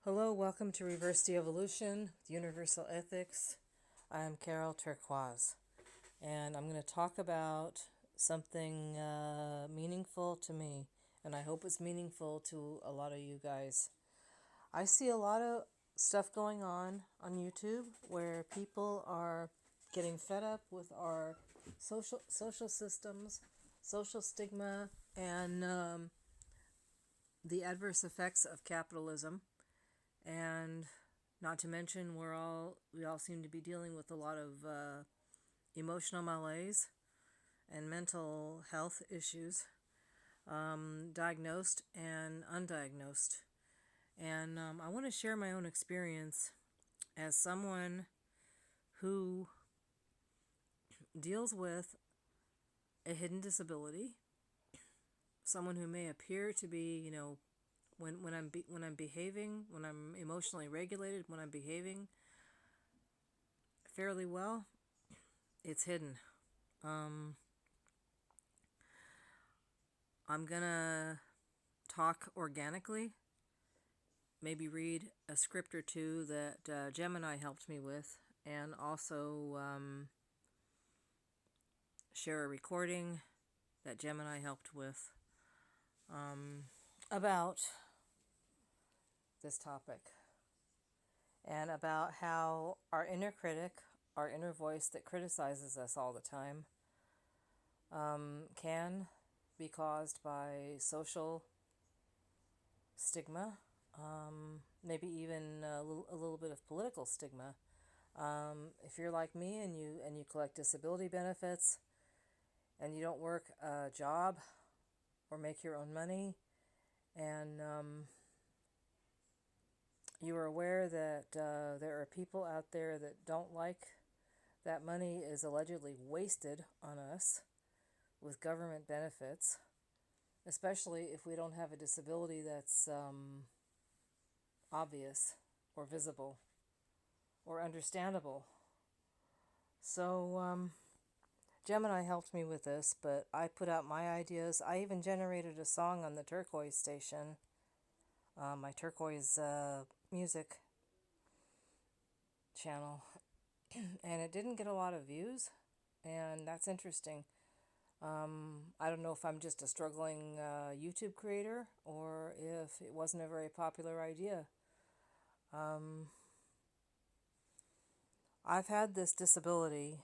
Hello, welcome to Reverse De-Evolution with Universal Ethics. I'm Carol Turquoise, and I'm going to talk about something meaningful to me, and I hope it's meaningful to a lot of you guys. I see a lot of stuff going on YouTube where people are getting fed up with our social systems, social stigma, and the adverse effects of capitalism. And not to mention, we all seem to be dealing with a lot of emotional malaise and mental health issues, diagnosed and undiagnosed. And I want to share my own experience as someone who deals with a hidden disability, someone who may appear to be, when I'm behaving, when I'm emotionally regulated, when I'm behaving fairly well, it's hidden. I'm gonna talk organically, maybe read a script or two that Gemini helped me with, and also share a recording that Gemini helped with about this topic, and about how our inner critic, our inner voice that criticizes us all the time, can be caused by social stigma, maybe even a little bit of political stigma. If you're like me and you collect disability benefits and you don't work a job or make your own money, and you are aware that there are people out there that don't like that money is allegedly wasted on us with government benefits, especially if we don't have a disability that's obvious or visible or understandable. So Gemini helped me with this, but I put out my ideas. I even generated a song on the Turquoise station, my Turquoise music channel, and it didn't get a lot of views, and that's interesting. I don't know if I'm just a struggling YouTube creator or if it wasn't a very popular idea. I've had this disability.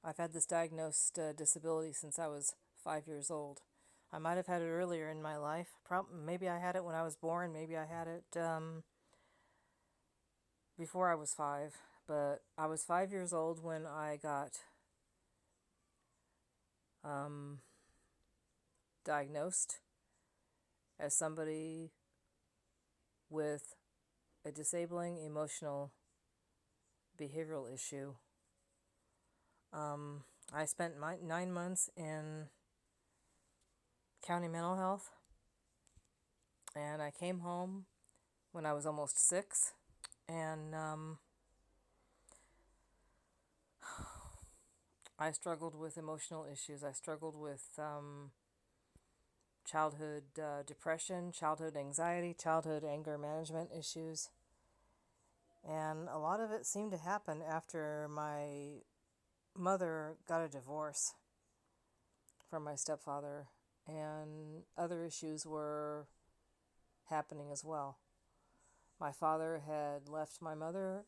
I've had this diagnosed disability since I was 5 years old. I might have had it earlier in my life. Maybe I had it when I was born. Maybe I had it before I was 5. But I was 5 years old when I got diagnosed as somebody with a disabling emotional behavioral issue. I spent 9 months in county mental health, and I came home when I was almost 6, and I struggled with emotional issues. I struggled with childhood depression, childhood anxiety, childhood anger management issues, and a lot of it seemed to happen after my mother got a divorce from my stepfather, and other issues were happening as well. My father had left my mother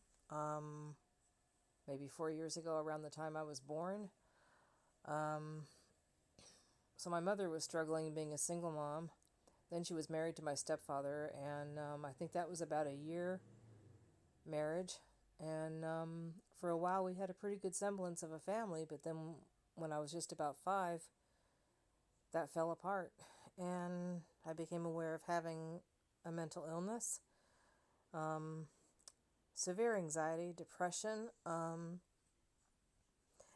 maybe 4 years ago, around the time I was born. So my mother was struggling being a single mom. Then she was married to my stepfather, and I think that was about a year marriage. And for a while we had a pretty good semblance of a family, but then when I was just about 5, that fell apart, and I became aware of having a mental illness, severe anxiety, depression.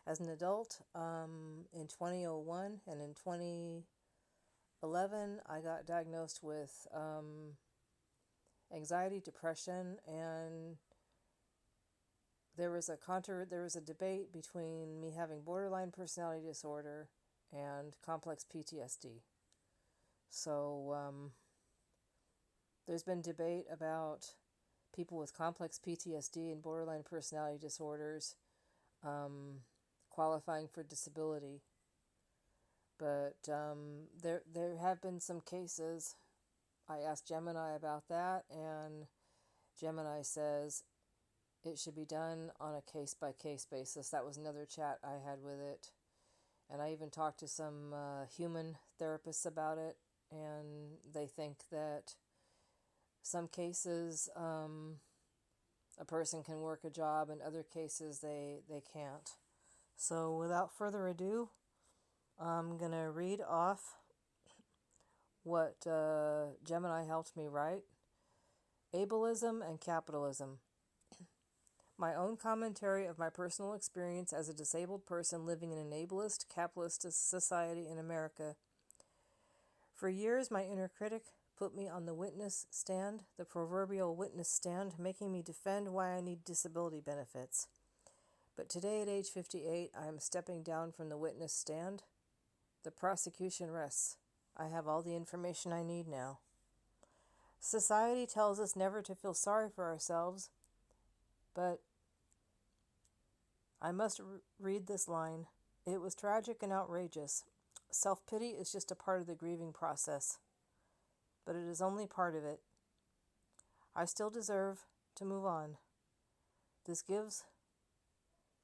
As an adult, in 2001 and in 2011, I got diagnosed with anxiety, depression, and there was a debate between me having borderline personality disorder and complex PTSD. So There's been debate about people with complex PTSD and borderline personality disorders qualifying for disability. But there have been some cases. I asked Gemini about that, and Gemini says it should be done on a case-by-case basis. That was another chat I had with it. And I even talked to some human therapists about it, and they think that some cases a person can work a job, in other cases they can't. So without further ado, I'm going to read off what Gemini helped me write. Ableism and capitalism. My own commentary of my personal experience as a disabled person living in an ableist, capitalist society in America. For years, my inner critic put me on the witness stand, the proverbial witness stand, making me defend why I need disability benefits. But today, at age 58, I am stepping down from the witness stand. The prosecution rests. I have all the information I need now. Society tells us never to feel sorry for ourselves, but I must read this line. It was tragic and outrageous. Self-pity is just a part of the grieving process, but it is only part of it. I still deserve to move on. This gives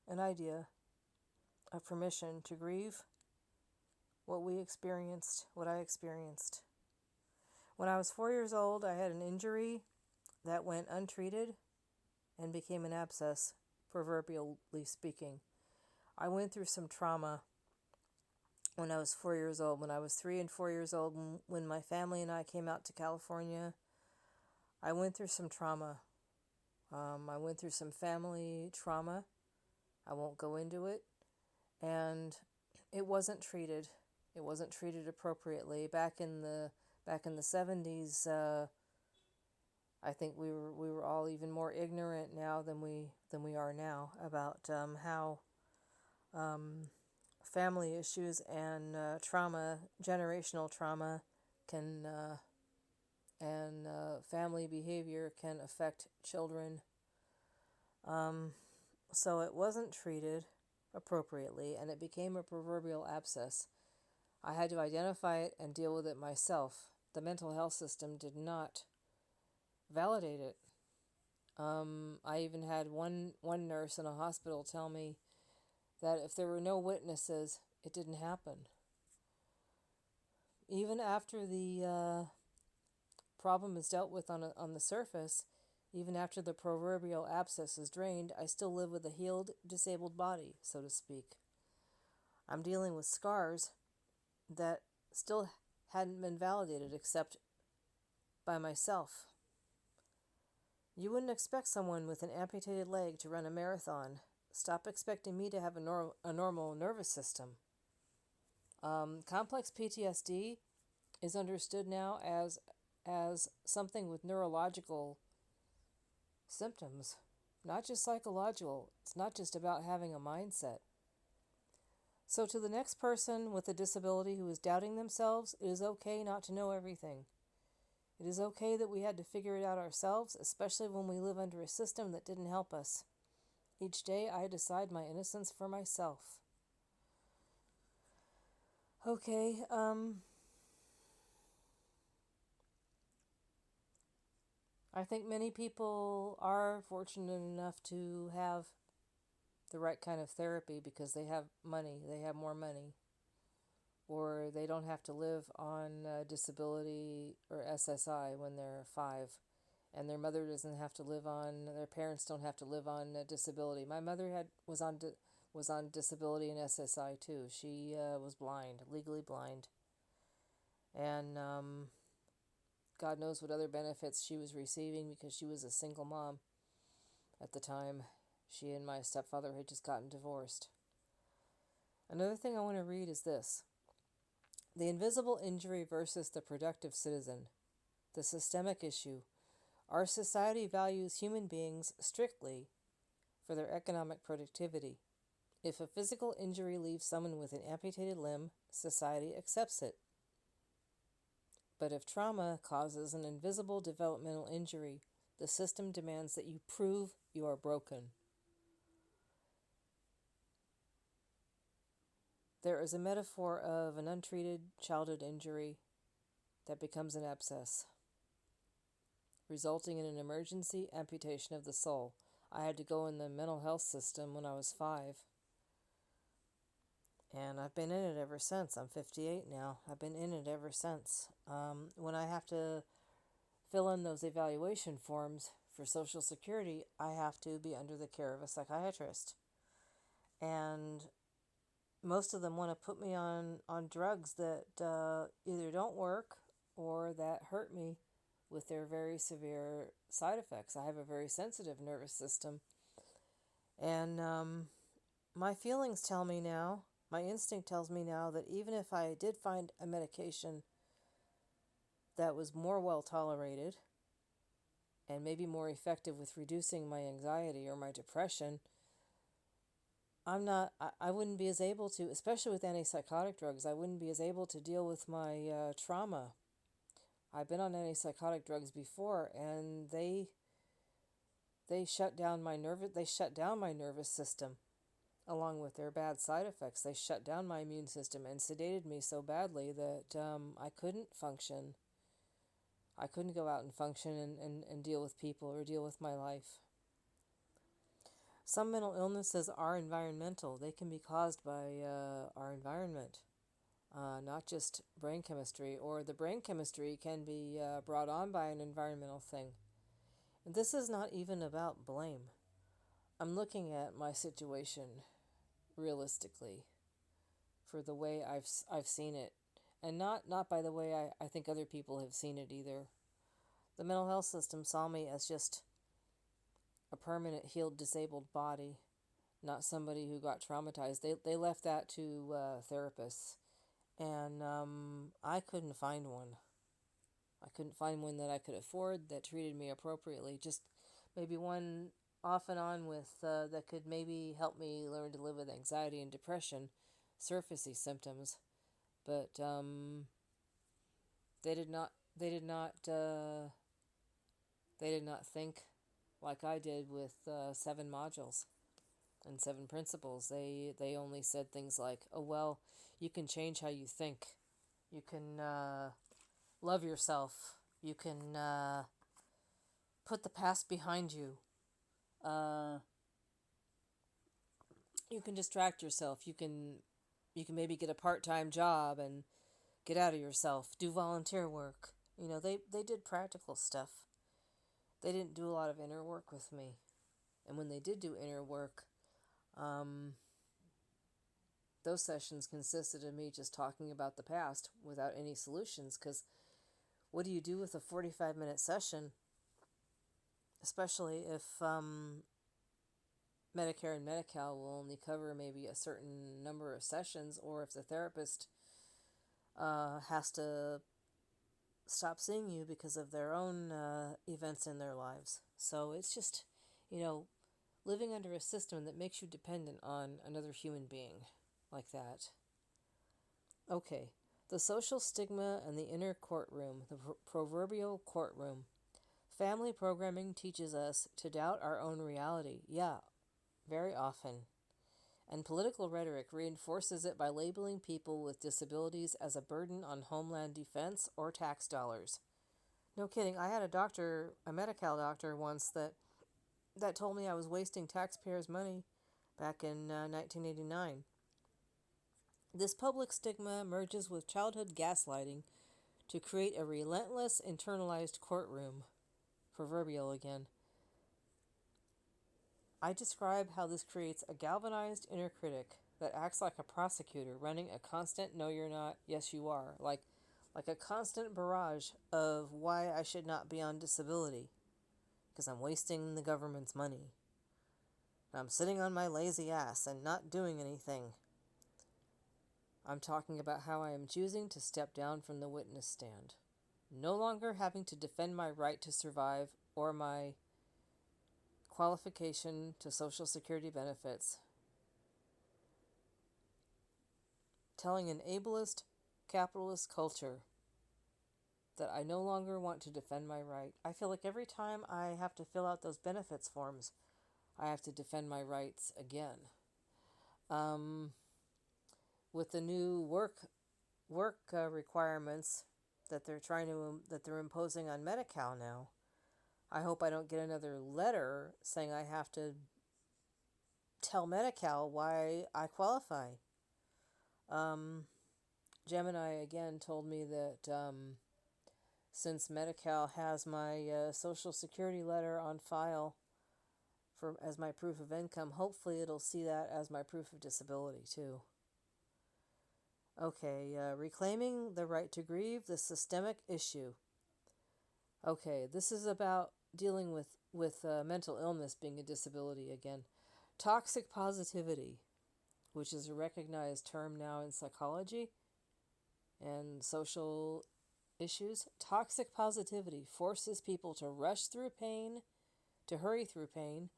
an idea of permission to grieve what I experienced. When I was 4 years old, I had an injury that went untreated and became an abscess, proverbially speaking. I went through some trauma when I was 4 years old. When I was 3 and 4 years old, when my family and I came out to California, I went through some trauma. I went through some family trauma. I won't go into it. And it wasn't treated. It wasn't treated appropriately. Back in the 70s, I think we were all even more ignorant now than we are now about how family issues and trauma, generational trauma, can and family behavior can affect children. So it wasn't treated appropriately, and it became a proverbial abscess. I had to identify it and deal with it myself. The mental health system did not validate it. I even had one nurse in a hospital tell me that if there were no witnesses, it didn't happen. Even after the problem is dealt with on the surface, even after the proverbial abscess is drained, I still live with a healed, disabled body, so to speak. I'm dealing with scars that still hadn't been validated except by myself. You wouldn't expect someone with an amputated leg to run a marathon. Stop expecting me to have a normal nervous system. Complex PTSD is understood now as something with neurological symptoms, not just psychological. It's not just about having a mindset. So to the next person with a disability who is doubting themselves, it is okay not to know everything. It is okay that we had to figure it out ourselves, especially when we live under a system that didn't help us. Each day I decide my innocence for myself. Okay, I think many people are fortunate enough to have the right kind of therapy because they have money, they have more money, or they don't have to live on disability or SSI when they're 5, and their mother doesn't have to live on, their parents don't have to live on disability. My mother was on disability and SSI too. She was blind, legally blind, and God knows what other benefits she was receiving because she was a single mom at the time. She and my stepfather had just gotten divorced. Another thing I want to read is this. The invisible injury versus the productive citizen. The systemic issue. Our society values human beings strictly for their economic productivity. If a physical injury leaves someone with an amputated limb, society accepts it. But if trauma causes an invisible developmental injury, the system demands that you prove you are broken. There is a metaphor of an untreated childhood injury that becomes an abscess, resulting in an emergency amputation of the soul. I had to go in the mental health system when I was 5. And I've been in it ever since. I'm 58 now. I've been in it ever since. When I have to fill in those evaluation forms for Social Security, I have to be under the care of a psychiatrist. And most of them want to put me on drugs that either don't work or that hurt me with their very severe side effects. I have a very sensitive nervous system. And my feelings tell me now, my instinct tells me now that even if I did find a medication that was more well tolerated and maybe more effective with reducing my anxiety or my depression, I wouldn't be as able to, especially with antipsychotic drugs, I wouldn't be as able to deal with my trauma. I've been on antipsychotic drugs before, and they shut down my nervous system along with their bad side effects. They shut down my immune system and sedated me so badly that I couldn't function. I couldn't go out and function and deal with people or deal with my life. Some mental illnesses are environmental. They can be caused by our environment, not just brain chemistry, or the brain chemistry can be brought on by an environmental thing. And this is not even about blame. I'm looking at my situation realistically for the way I've seen it, and not by the way I think other people have seen it either. The mental health system saw me as just a permanent healed disabled body, not somebody who got traumatized. They left that to therapists, and I couldn't find one. I couldn't find one that I could afford that treated me appropriately. Just maybe one off and on with that could maybe help me learn to live with anxiety and depression, surfacey symptoms, but they did not think like I did with 7 modules and 7 principles. They only said things like, oh, well, you can change how you think. You can love yourself. You can put the past behind you. You can distract yourself. You can maybe get a part-time job and get out of yourself. Do volunteer work. You know, they did practical stuff. They didn't do a lot of inner work with me. And when they did do inner work, those sessions consisted of me just talking about the past without any solutions, because what do you do with a 45-minute session, especially if Medicare and Medi-Cal will only cover maybe a certain number of sessions, or if the therapist has to stop seeing you because of their own events in their lives. So it's just, living under a system that makes you dependent on another human being like that. Okay, the social stigma and the inner courtroom, the proverbial courtroom. Family programming teaches us to doubt our own reality. Yeah, very often. And political rhetoric reinforces it by labeling people with disabilities as a burden on homeland defense or tax dollars. No kidding, I had a Medi-Cal doctor once that told me I was wasting taxpayers' money back in 1989. This public stigma merges with childhood gaslighting to create a relentless internalized courtroom. Proverbial again. I describe how this creates a galvanized inner critic that acts like a prosecutor running a constant no you're not, yes you are, like a constant barrage of why I should not be on disability, because I'm wasting the government's money. I'm sitting on my lazy ass and not doing anything. I'm talking about how I am choosing to step down from the witness stand, no longer having to defend my right to survive or my qualification to Social Security benefits. Telling an ableist, capitalist culture that I no longer want to defend my right. I feel like every time I have to fill out those benefits forms, I have to defend my rights again. With the new work requirements that they're imposing on Medi-Cal now, I hope I don't get another letter saying I have to tell Medi-Cal why I qualify. Gemini again told me that since Medi-Cal has my Social Security letter on file as my proof of income, hopefully it'll see that as my proof of disability too. Okay, reclaiming the right to grieve, the systemic issue. Okay, this is about dealing with mental illness being a disability again. Toxic positivity, which is a recognized term now in psychology and social issues. Toxic positivity forces people to rush through pain, to hurry through pain,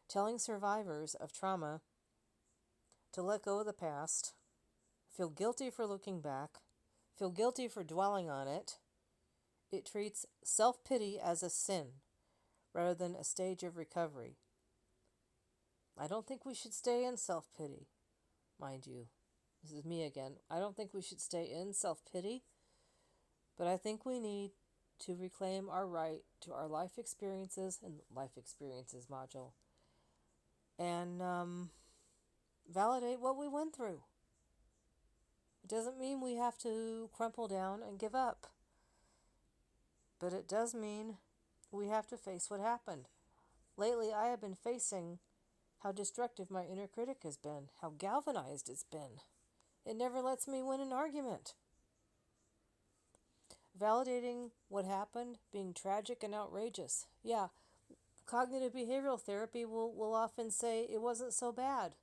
telling survivors of trauma to let go of the past, feel guilty for looking back, feel guilty for dwelling on it. It treats self-pity as a sin rather than a stage of recovery. I don't think we should stay in self-pity, mind you. This is me again. I don't think we should stay in self-pity, but I think we need to reclaim our right to our life experiences and life experiences module and validate what we went through. It doesn't mean we have to crumple down and give up, but it does mean we have to face what happened. Lately, I have been facing how destructive my inner critic has been, how galvanized it's been. It never lets me win an argument. Validating what happened, being tragic and outrageous. Yeah, cognitive behavioral therapy will often say it wasn't so bad.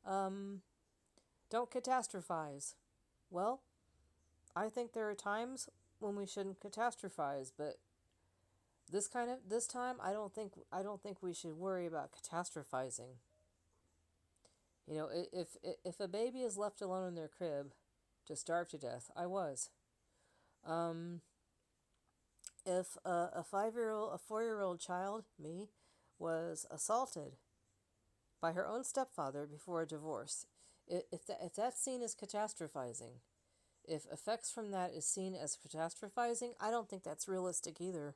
Don't catastrophize. Well, I think there are times when we shouldn't catastrophize, but this time I don't think we should worry about catastrophizing. You know, if a baby is left alone in their crib to starve to death, I was. If a 4-year-old child, me, was assaulted by her own stepfather before a divorce, if that's seen as catastrophizing, if effects from that is seen as catastrophizing, I don't think that's realistic either.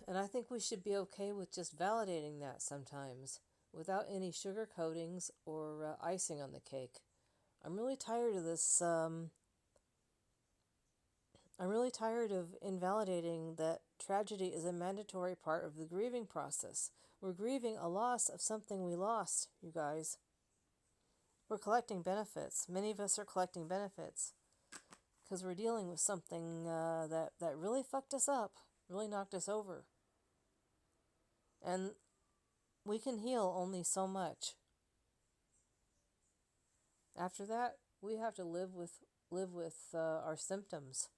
And I think we should be okay with just validating that sometimes, without any sugar coatings or icing on the cake. I'm really tired of this. I'm really tired of invalidating that tragedy is a mandatory part of the grieving process. We're grieving a loss of something we lost, you guys. We're collecting benefits. Many of us are collecting benefits because we're dealing with something that really fucked us up, really knocked us over. And we can heal only so much. After that, we have to live with our symptoms.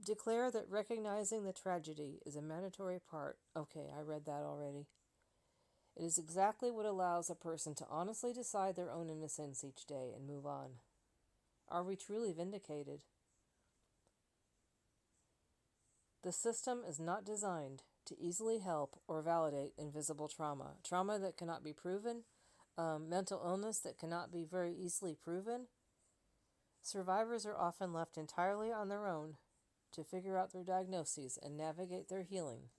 Declare that recognizing the tragedy is a mandatory part. Okay, I read that already. It is exactly what allows a person to honestly decide their own innocence each day and move on. Are we truly vindicated? The system is not designed to easily help or validate invisible trauma. Trauma that cannot be proven, mental illness that cannot be very easily proven. Survivors are often left entirely on their own to figure out their diagnoses and navigate their healing.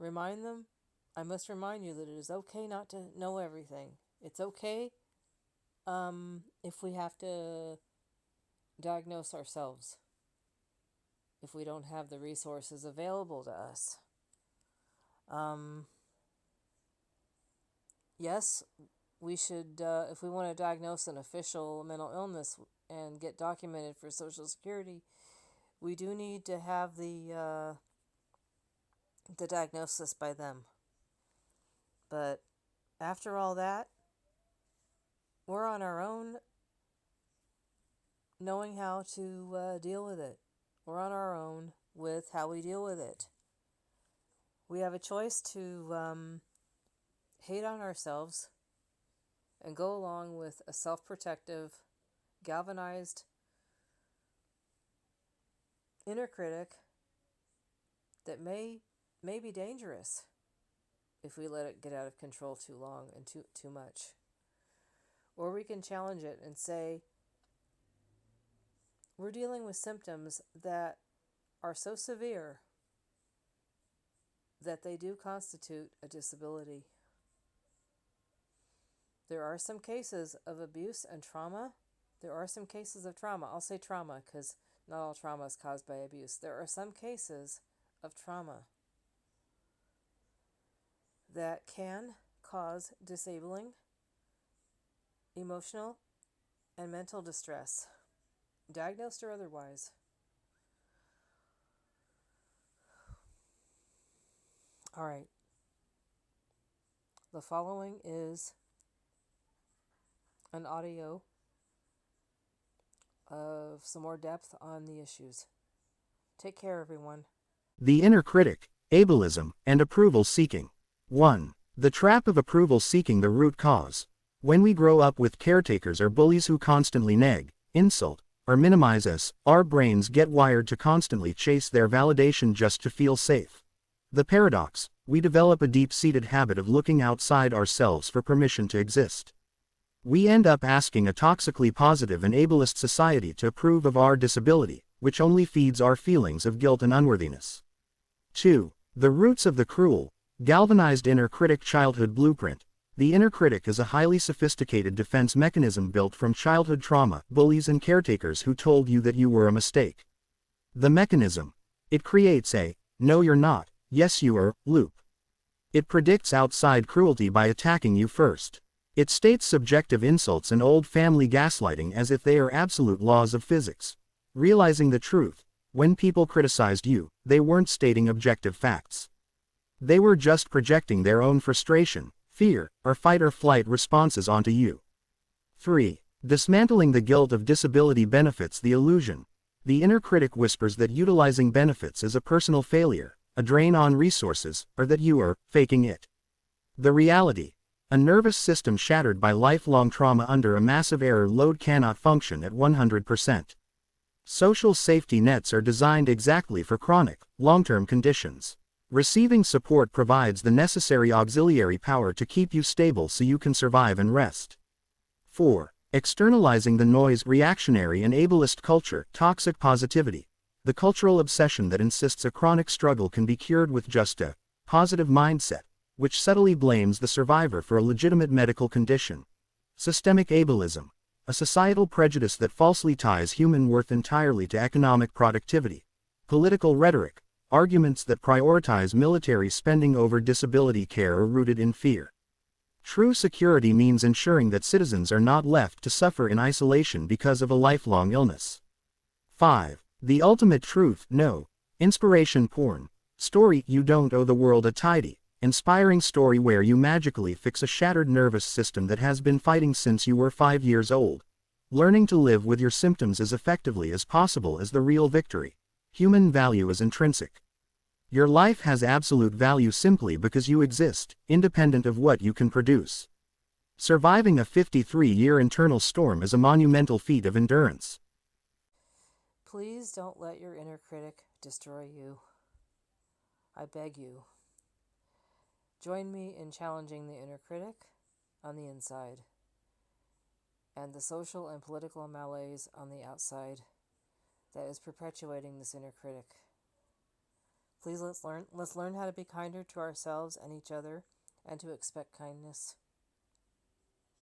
I must remind you that it is okay not to know everything. It's okay if we have to diagnose ourselves, if we don't have the resources available to us. Yes, we should, if we want to diagnose an official mental illness and get documented for Social Security, we do need to have the diagnosis by them. But after all that, we're on our own knowing how to deal with it. We're on our own with how we deal with it. We have a choice to hate on ourselves and go along with a self-protective, galvanized inner critic that may be dangerous if we let it get out of control too long and too much. Or we can challenge it and say, we're dealing with symptoms that are so severe that they do constitute a disability. There are some cases of abuse and trauma. There are some cases of trauma. I'll say trauma because not all trauma is caused by abuse. There are some cases of trauma that can cause disabling, emotional, and mental distress, diagnosed or otherwise. All right. The following is an audio of some more depth on the issues. Take care, everyone. The inner critic, ableism, and approval seeking. 1. The trap of approval seeking, the root cause. When we grow up with caretakers or bullies who constantly nag, insult, or minimize us, our brains get wired to constantly chase their validation just to feel safe. The paradox: we develop a deep-seated habit of looking outside ourselves for permission to exist. We end up asking a toxically positive and ableist society to approve of our disability, which only feeds our feelings of guilt and unworthiness. 2. The roots of the cruel, galvanized inner critic childhood blueprint. The inner critic is a highly sophisticated defense mechanism built from childhood trauma, bullies and caretakers who told you that you were a mistake. The mechanism: it creates a "no you're not, yes you are" loop. It predicts outside cruelty by attacking you first. It states subjective insults and old family gaslighting as if they are absolute laws of physics. Realizing the truth: when people criticized you, they weren't stating objective facts. They were just projecting their own frustration, fear, or fight-or-flight responses onto you. 3. Dismantling the guilt of disability benefits, the illusion. The inner critic whispers that utilizing benefits is a personal failure, a drain on resources, or that you are faking it. The reality: a nervous system shattered by lifelong trauma under a massive error load cannot function at 100%. Social safety nets are designed exactly for chronic, long-term conditions. Receiving support provides the necessary auxiliary power to keep you stable so you can survive and rest. 4. Externalizing the noise, reactionary and ableist culture, toxic positivity. The cultural obsession that insists a chronic struggle can be cured with just a positive mindset, which subtly blames the survivor for a legitimate medical condition. Systemic ableism, a societal prejudice that falsely ties human worth entirely to economic productivity. Political rhetoric, arguments that prioritize military spending over disability care are rooted in fear. True security means ensuring that citizens are not left to suffer in isolation because of a lifelong illness. 5. The ultimate truth, no. Inspiration porn. Story: you don't owe the world a tidy, inspiring story where you magically fix a shattered nervous system that has been fighting since you were 5 years old. Learning to live with your symptoms as effectively as possible is the real victory. Human value is intrinsic. Your life has absolute value simply because you exist, independent of what you can produce. Surviving a 53-year internal storm is a monumental feat of endurance. Please don't let your inner critic destroy you. I beg you. Join me in challenging the inner critic on the inside and the social and political malaise on the outside that is perpetuating this inner critic. Please let's learn how to be kinder to ourselves and each other and to expect kindness.